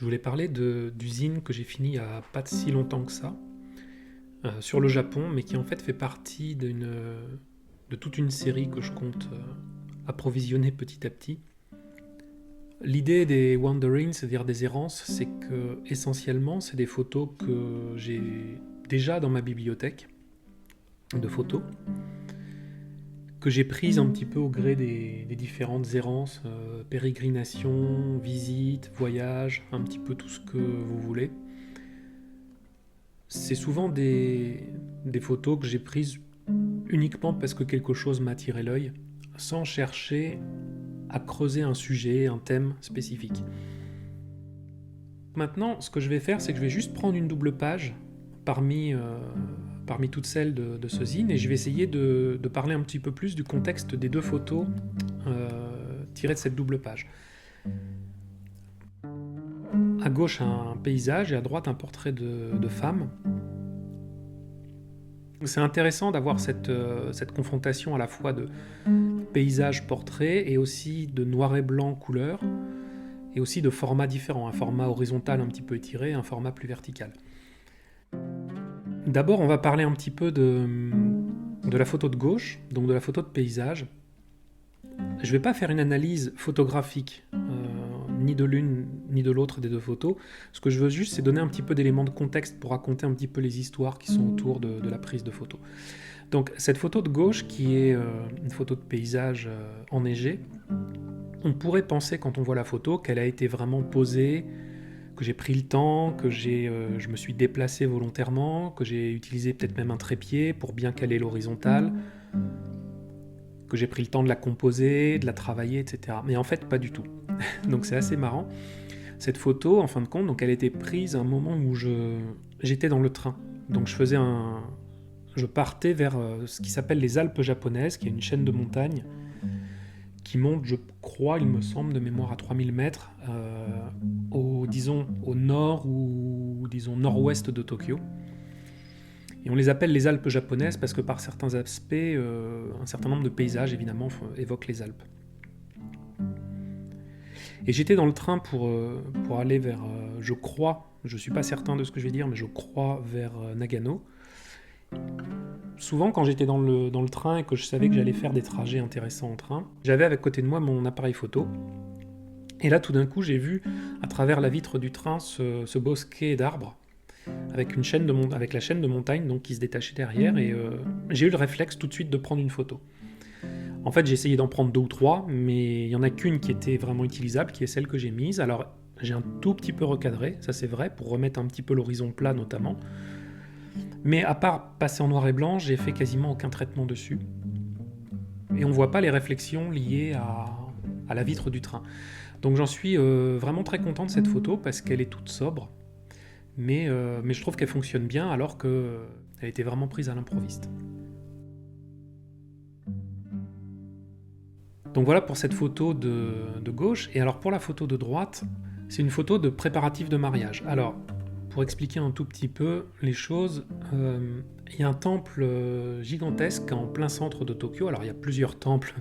Je voulais parler d'usine que j'ai fini il n'y a pas si longtemps que ça, sur le Japon, mais qui en fait fait partie de toute une série que je compte approvisionner petit à petit. L'idée des wanderings, c'est-à-dire des errances, c'est que essentiellement c'est des photos que j'ai déjà dans ma bibliothèque de photos, que j'ai prises un petit peu au gré des différentes errances, pérégrinations, visites, voyages, un petit peu tout ce que vous voulez. C'est souvent des photos que j'ai prises uniquement parce que quelque chose m'a attiré l'œil, sans chercher à creuser un sujet, un thème spécifique. Maintenant, ce que je vais faire, c'est que je vais juste prendre une double page parmi toutes celles de ce zine, et je vais essayer de parler un petit peu plus du contexte des deux photos tirées de cette double page. À gauche, un paysage, et à droite, un portrait de femme. C'est intéressant d'avoir cette confrontation à la fois de paysage-portrait et aussi de noir et blanc couleur, et aussi de formats différents, un format horizontal un petit peu étiré, un format plus vertical. D'abord, on va parler un petit peu de la photo de gauche, donc de la photo de paysage. Je ne vais pas faire une analyse photographique, ni de l'une ni de l'autre des deux photos. Ce que je veux juste, c'est donner un petit peu d'éléments de contexte pour raconter un petit peu les histoires qui sont autour de la prise de photo. Donc cette photo de gauche, qui est une photo de paysage enneigé, on pourrait penser quand on voit la photo qu'elle a été vraiment posée, que j'ai pris le temps, que je me suis déplacé volontairement, que j'ai utilisé peut-être même un trépied pour bien caler l'horizontale, que j'ai pris le temps de la composer, de la travailler, etc. Mais en fait, pas du tout. Donc c'est assez marrant. Cette photo, en fin de compte, donc elle était prise à un moment où j'étais dans le train. Donc je partais vers ce qui s'appelle les Alpes japonaises, qui est une chaîne de montagnes qui monte, je crois, il me semble, de mémoire à 3000 mètres, au nord ou disons nord-ouest de Tokyo. Et on les appelle les Alpes japonaises parce que par certains aspects, un certain nombre de paysages, évidemment, évoquent les Alpes. Et j'étais dans le train pour aller vers, je crois, je ne suis pas certain de ce que je vais dire, mais je crois vers Nagano. Souvent, quand j'étais dans le train et que je savais que j'allais faire des trajets intéressants en train, j'avais avec côté de moi mon appareil photo. Et là, tout d'un coup, j'ai vu, à travers la vitre du train, ce bosquet d'arbres, avec la chaîne de montagne donc, qui se détachait derrière, et j'ai eu le réflexe tout de suite de prendre une photo. En fait, j'ai essayé d'en prendre 2 ou 3, mais il n'y en a qu'une qui était vraiment utilisable, qui est celle que j'ai mise. Alors, j'ai un tout petit peu recadré, ça c'est vrai, pour remettre un petit peu l'horizon plat notamment. Mais à part passer en noir et blanc, j'ai fait quasiment aucun traitement dessus. Et on ne voit pas les réflexions liées à la vitre du train. Donc j'en suis vraiment très content de cette photo parce qu'elle est toute sobre. Mais je trouve qu'elle fonctionne bien alors qu'elle était vraiment prise à l'improviste. Donc voilà pour cette photo de gauche. Et alors pour la photo de droite, c'est une photo de préparatif de mariage. Alors, pour expliquer un tout petit peu les choses, il y a un temple gigantesque en plein centre de Tokyo. Alors il y a plusieurs temples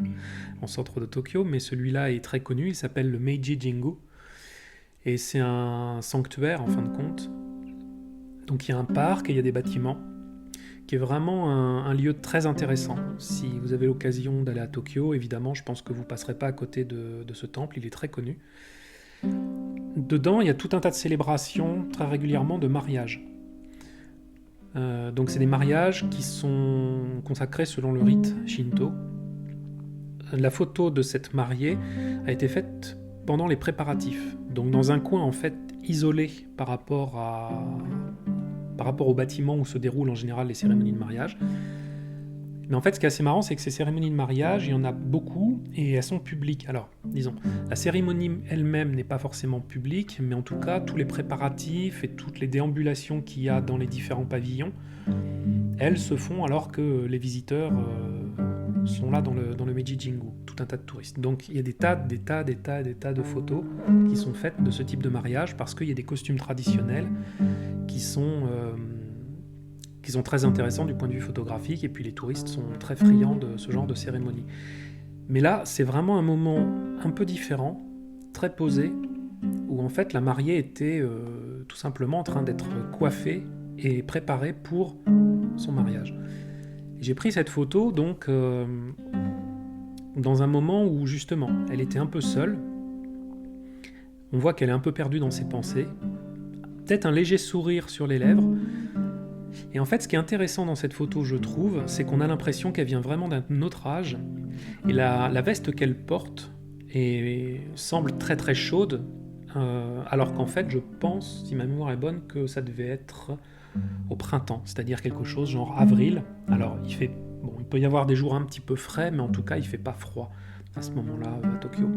en centre de Tokyo, mais celui-là est très connu, il s'appelle le Meiji Jingu. Et c'est un sanctuaire en fin de compte. Donc il y a un parc et il y a des bâtiments, qui est vraiment un lieu très intéressant. Si vous avez l'occasion d'aller à Tokyo, évidemment, je pense que vous ne passerez pas à côté de ce temple, il est très connu. Dedans, il y a tout un tas de célébrations, très régulièrement, de mariages. Donc c'est des mariages qui sont consacrés selon le rite Shinto. La photo de cette mariée a été faite pendant les préparatifs, donc dans un coin en fait isolé par rapport au bâtiment où se déroulent en général les cérémonies de mariage. Mais en fait, ce qui est assez marrant, c'est que ces cérémonies de mariage, il y en a beaucoup et elles sont publiques. Alors, disons, la cérémonie elle-même n'est pas forcément publique, mais en tout cas, tous les préparatifs et toutes les déambulations qu'il y a dans les différents pavillons, elles se font alors que les visiteurs sont là dans le Meiji Jingu, tout un tas de touristes. Donc, il y a des tas de photos qui sont faites de ce type de mariage parce qu'il y a des costumes traditionnels qui sont très intéressants du point de vue photographique, et puis les touristes sont très friands de ce genre de cérémonie. Mais là, c'est vraiment un moment un peu différent, très posé, où en fait la mariée était tout simplement en train d'être coiffée et préparée pour son mariage. J'ai pris cette photo donc dans un moment où justement elle était un peu seule. On voit qu'elle est un peu perdue dans ses pensées, peut-être un léger sourire sur les lèvres. Et en fait, ce qui est intéressant dans cette photo, je trouve, c'est qu'on a l'impression qu'elle vient vraiment d'un autre âge. Et la veste qu'elle porte semble très très chaude, alors qu'en fait, je pense, si ma mémoire est bonne, que ça devait être au printemps, c'est-à-dire quelque chose genre avril. Alors, il peut y avoir des jours un petit peu frais, mais en tout cas, il fait pas froid à ce moment-là à Tokyo.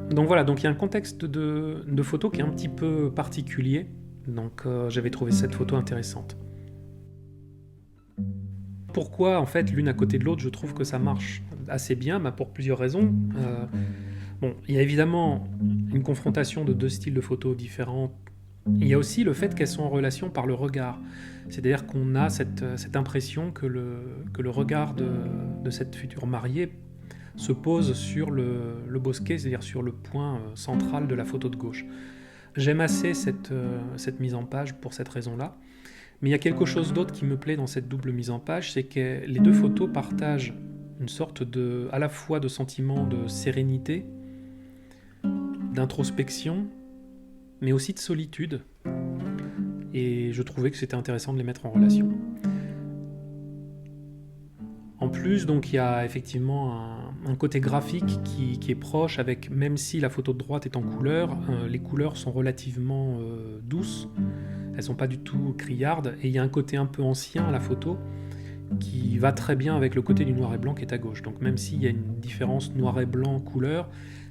Donc voilà, donc il y a un contexte de photo qui est un petit peu particulier, donc j'avais trouvé cette photo intéressante. Pourquoi en fait l'une à côté de l'autre je trouve que ça marche assez bien? Pour plusieurs raisons. Il y a évidemment une confrontation de deux styles de photos différents. Il y a aussi le fait qu'elles sont en relation par le regard. C'est-à-dire qu'on a cette impression que le regard de cette future mariée se pose sur le bosquet, c'est-à-dire sur le point central de la photo de gauche. J'aime assez cette mise en page pour cette raison-là. Mais il y a quelque chose d'autre qui me plaît dans cette double mise en page, c'est que les deux photos partagent une sorte à la fois de sentiment de sérénité, d'introspection, mais aussi de solitude. Et je trouvais que c'était intéressant de les mettre en relation. En plus, donc, il y a effectivement un côté graphique qui est proche, avec, même si la photo de droite est en couleur, les couleurs sont relativement douces, elles sont pas du tout criardes, et il y a un côté un peu ancien à la photo qui va très bien avec le côté du noir et blanc qui est à gauche. Donc même s'il y a une différence noir et blanc couleur,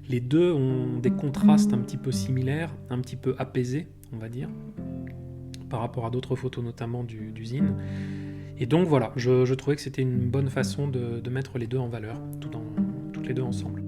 les deux ont des contrastes un petit peu similaires, un petit peu apaisés, on va dire, par rapport à d'autres photos, notamment d'usine. Et donc voilà, je trouvais que c'était une bonne façon de mettre les deux en valeur, toutes les deux ensemble.